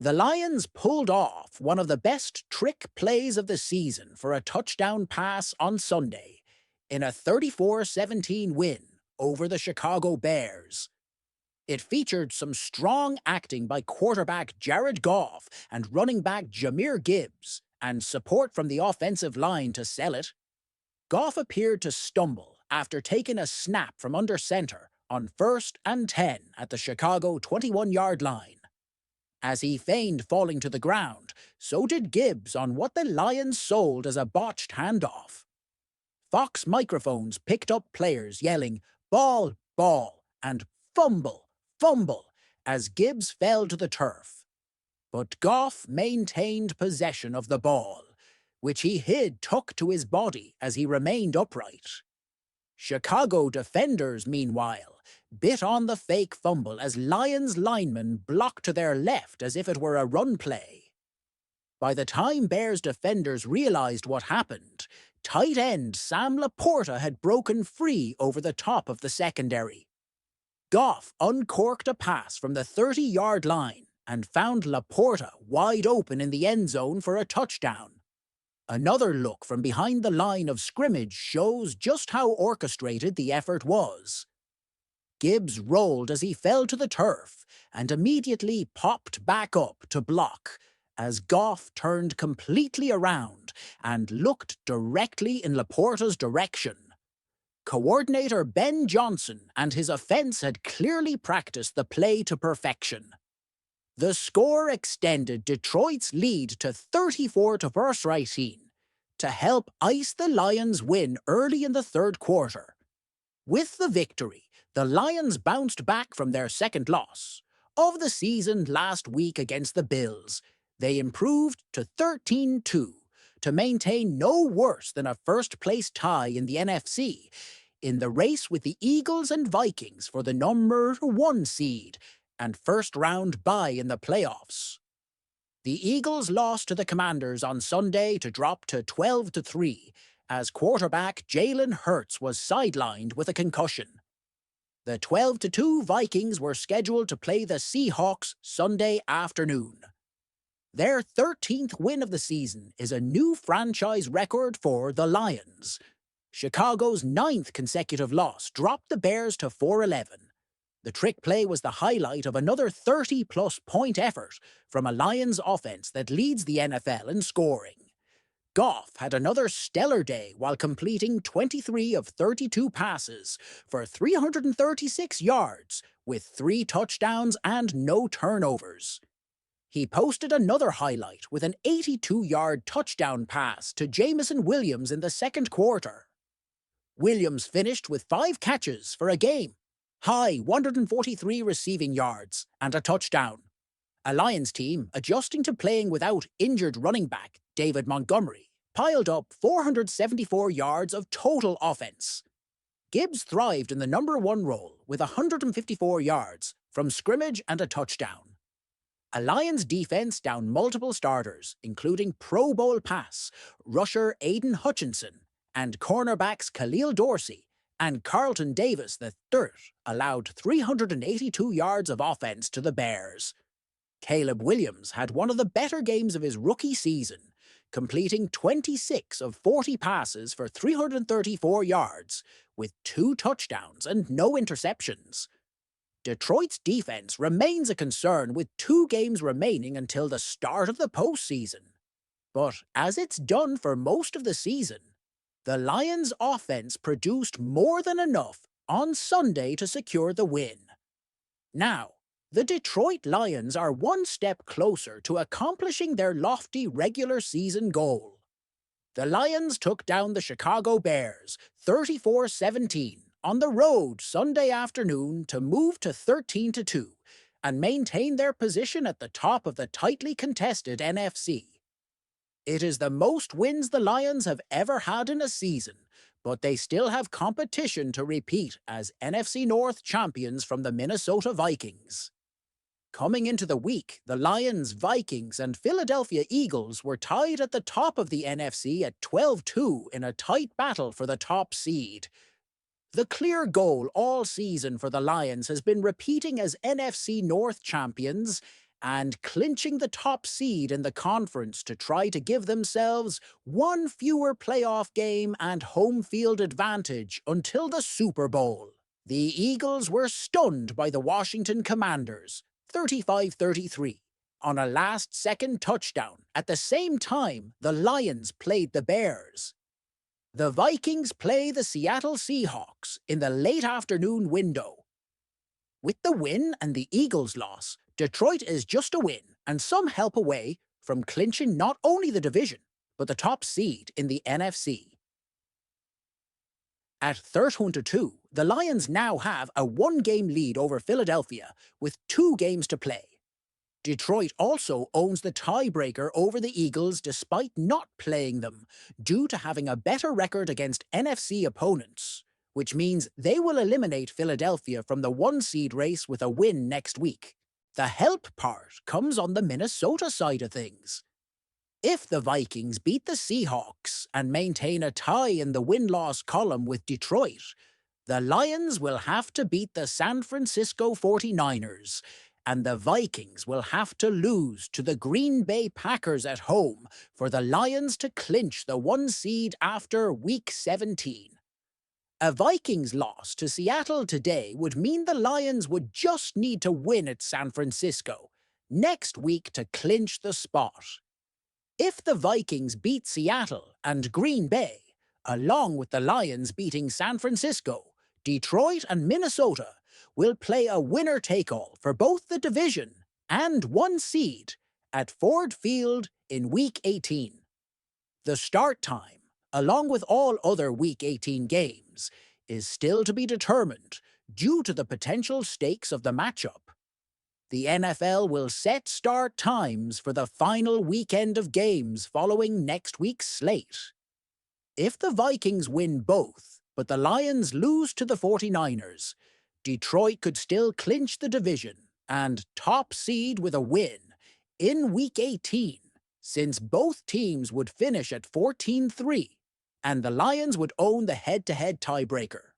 The Lions pulled off one of the best trick plays of the season for a touchdown pass on Sunday in a 34-17 win over the Chicago Bears. It featured some strong acting by quarterback Jared Goff and running back Jahmyr Gibbs, and support from the offensive line to sell it. Goff appeared to stumble after taking a snap from under center on 1st and 10 at the Chicago 21-yard line. As he feigned falling to the ground, so did Gibbs on what the Lions sold as a botched handoff. Fox microphones picked up players yelling, "Ball, ball," and "Fumble, fumble," as Gibbs fell to the turf. But Goff maintained possession of the ball, which he hid tucked to his body as he remained upright. Chicago defenders, meanwhile, bit on the fake fumble as Lions linemen blocked to their left as if it were a run play. By the time Bears defenders realized what happened, tight end Sam Laporta had broken free over the top of the secondary. Goff uncorked a pass from the 30-yard line and found Laporta wide open in the end zone for a touchdown. Another look from behind the line of scrimmage shows just how orchestrated the effort was. Gibbs rolled as he fell to the turf and immediately popped back up to block as Goff turned completely around and looked directly in Laporta's direction. Coordinator Ben Johnson and his offense had clearly practiced the play to perfection. The score extended Detroit's lead to 34-13 to help ice the Lions' win early in the third quarter. With the victory, the Lions bounced back from their second loss of the season last week against the Bills. They improved to 13-2 to maintain no worse than a first-place tie in the NFC in the race with the Eagles and Vikings for the number 1 seed and first-round bye in the playoffs. The Eagles lost to the Commanders on Sunday to drop to 12-3 as quarterback Jalen Hurts was sidelined with a concussion. The 12-2 Vikings were scheduled to play the Seahawks Sunday afternoon. Their 13th win of the season is a new franchise record for the Lions. Chicago's 9th consecutive loss dropped the Bears to 4-11. The trick play was the highlight of another 30-plus point effort from a Lions offense that leads the NFL in scoring. Goff had another stellar day while completing 23 of 32 passes for 336 yards with 3 touchdowns and no turnovers. He posted another highlight with an 82-yard touchdown pass to Jameson Williams in the second quarter. Williams finished with 5 catches for a game-high 143 receiving yards and a touchdown. A Lions team adjusting to playing without injured running back David Montgomery piled up 474 yards of total offense. Gibbs thrived in the number 1 role with 154 yards from scrimmage and a touchdown. A Lions defense down multiple starters, including Pro Bowl pass rusher Aiden Hutchinson and cornerbacks Khalil Dorsey and Carlton Davis III, allowed 382 yards of offense to the Bears. Caleb Williams had one of the better games of his rookie season, completing 26 of 40 passes for 334 yards, with 2 touchdowns and no interceptions. Detroit's defense remains a concern with 2 games remaining until the start of the postseason. But as it's done for most of the season, the Lions' offense produced more than enough on Sunday to secure the win. Now, the Detroit Lions are one step closer to accomplishing their lofty regular season goal. The Lions took down the Chicago Bears 34-17 on the road Sunday afternoon to move to 13-2 and maintain their position at the top of the tightly contested NFC. It is the most wins the Lions have ever had in a season, but they still have competition to repeat as NFC North champions from the Minnesota Vikings. Coming into the week, the Lions, Vikings, and Philadelphia Eagles were tied at the top of the NFC at 12-2 in a tight battle for the top seed. The clear goal all season for the Lions has been repeating as NFC North champions and clinching the top seed in the conference to try to give themselves one fewer playoff game and home field advantage until the Super Bowl. The Eagles were stunned by the Washington Commanders, 35-33, on a last-second touchdown at the same time the Lions played the Bears. The Vikings play the Seattle Seahawks in the late afternoon window. With the win and the Eagles' loss, Detroit is just a win and some help away from clinching not only the division, but the top seed in the NFC. At 13-2, the Lions now have a one-game lead over Philadelphia with 2 games to play. Detroit also owns the tiebreaker over the Eagles despite not playing them, due to having a better record against NFC opponents, which means they will eliminate Philadelphia from the 1-seed race with a win next week. The help part comes on the Minnesota side of things. If the Vikings beat the Seahawks and maintain a tie in the win-loss column with Detroit, the Lions will have to beat the San Francisco 49ers, and the Vikings will have to lose to the Green Bay Packers at home for the Lions to clinch the 1 seed after Week 17. A Vikings loss to Seattle today would mean the Lions would just need to win at San Francisco next week to clinch the spot. If the Vikings beat Seattle and Green Bay, along with the Lions beating San Francisco, Detroit and Minnesota will play a winner-take-all for both the division and 1 seed at Ford Field in Week 18. The start time, along with all other Week 18 games, is still to be determined due to the potential stakes of the matchup. The NFL will set start times for the final weekend of games following next week's slate. If the Vikings win both, but the Lions lose to the 49ers, Detroit could still clinch the division and top seed with a win in Week 18, since both teams would finish at 14-3, and the Lions would own the head-to-head tiebreaker.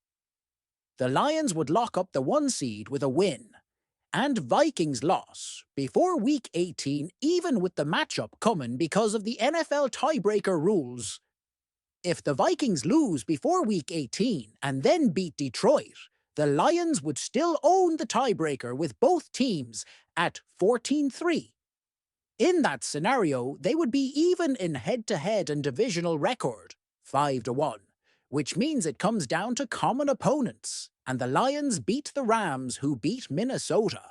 The Lions would lock up the 1 seed with a win, and Vikings loss before Week 18, even with the matchup coming because of the NFL tiebreaker rules. If the Vikings lose before Week 18 and then beat Detroit, the Lions would still own the tiebreaker with both teams at 14-3. In that scenario, they would be even in head-to-head and divisional record, 5-1, which means it comes down to common opponents, and the Lions beat the Rams, who beat Minnesota.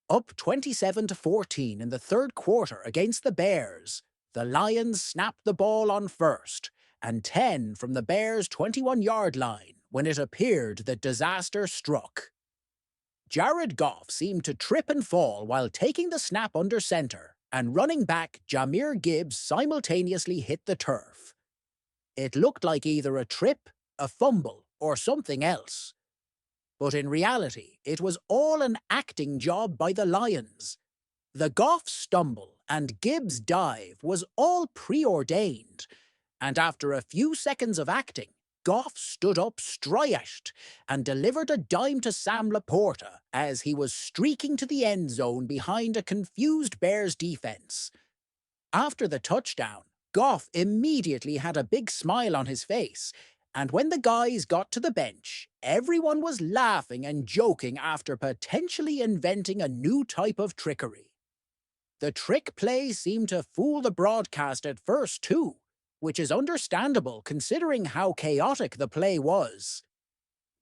Up 27-14 in the third quarter against the Bears, the Lions snapped the ball on first, and 10 from the Bears' 21-yard line when it appeared that disaster struck. Jared Goff seemed to trip and fall while taking the snap under center, and running back Jahmyr Gibbs simultaneously hit the turf. It looked like either a trip, a fumble, or something else. But in reality, it was all an acting job by the Lions. The Goff stumble and Gibbs dive was all preordained, and after a few seconds of acting, Goff stood up striated and delivered a dime to Sam Laporta as he was streaking to the end zone behind a confused Bears defense. After the touchdown, Goff immediately had a big smile on his face, and when the guys got to the bench, everyone was laughing and joking after potentially inventing a new type of trickery. The trick play seemed to fool the broadcast at first too, which is understandable considering how chaotic the play was.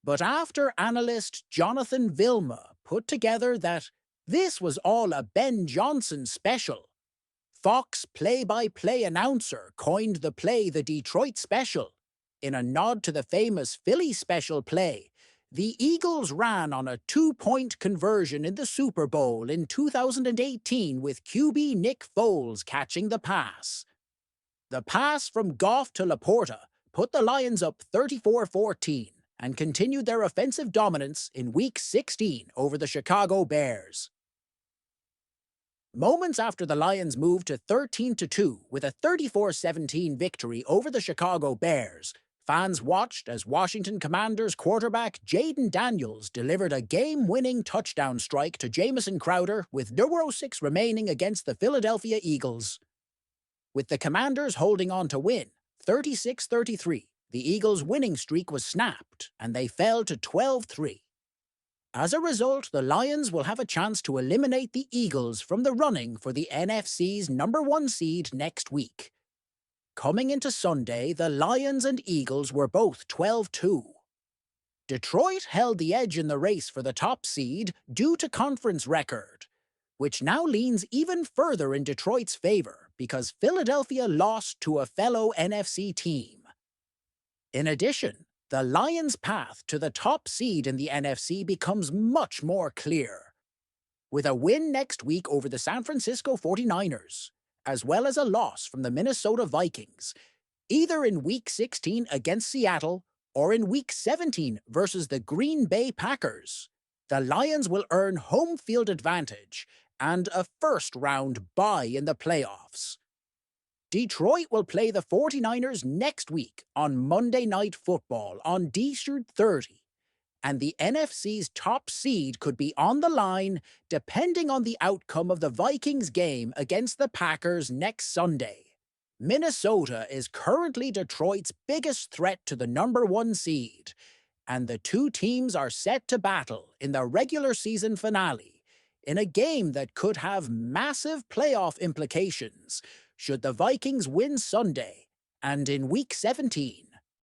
But after analyst Jonathan Vilma put together that this was all a Ben Johnson special, Fox play-by-play announcer coined the play the Detroit Special. In a nod to the famous Philly Special play, the Eagles ran on a 2-point conversion in the Super Bowl in 2018 with QB Nick Foles catching the pass. The pass from Goff to Laporta put the Lions up 34-14 and continued their offensive dominance in Week 16 over the Chicago Bears. Moments after the Lions moved to 13-2 with a 34-17 victory over the Chicago Bears, Fans watched as Washington Commanders quarterback Jaden Daniels delivered a game-winning touchdown strike to Jamison Crowder with 0:06 remaining against the Philadelphia Eagles. With the Commanders holding on to win, 36-33, the Eagles' winning streak was snapped and they fell to 12-3. As a result, the Lions will have a chance to eliminate the Eagles from the running for the NFC's #1 seed next week. Coming into Sunday, the Lions and Eagles were both 12-2. Detroit held the edge in the race for the top seed due to conference record, which now leans even further in Detroit's favor because Philadelphia lost to a fellow NFC team. In addition, the Lions' path to the top seed in the NFC becomes much more clear. With a win next week over the San Francisco 49ers, as well as a loss from the Minnesota Vikings, either in Week 16 against Seattle or in Week 17 versus the Green Bay Packers, the Lions will earn home field advantage and a first-round bye in the playoffs. Detroit will play the 49ers next week on Monday Night Football on D-Shirt 30, and the NFC's top seed could be on the line depending on the outcome of the Vikings game against the Packers next Sunday. Minnesota is currently Detroit's biggest threat to the #1 seed, and the two teams are set to battle in the regular season finale in a game that could have massive playoff implications should the Vikings win Sunday and in Week 17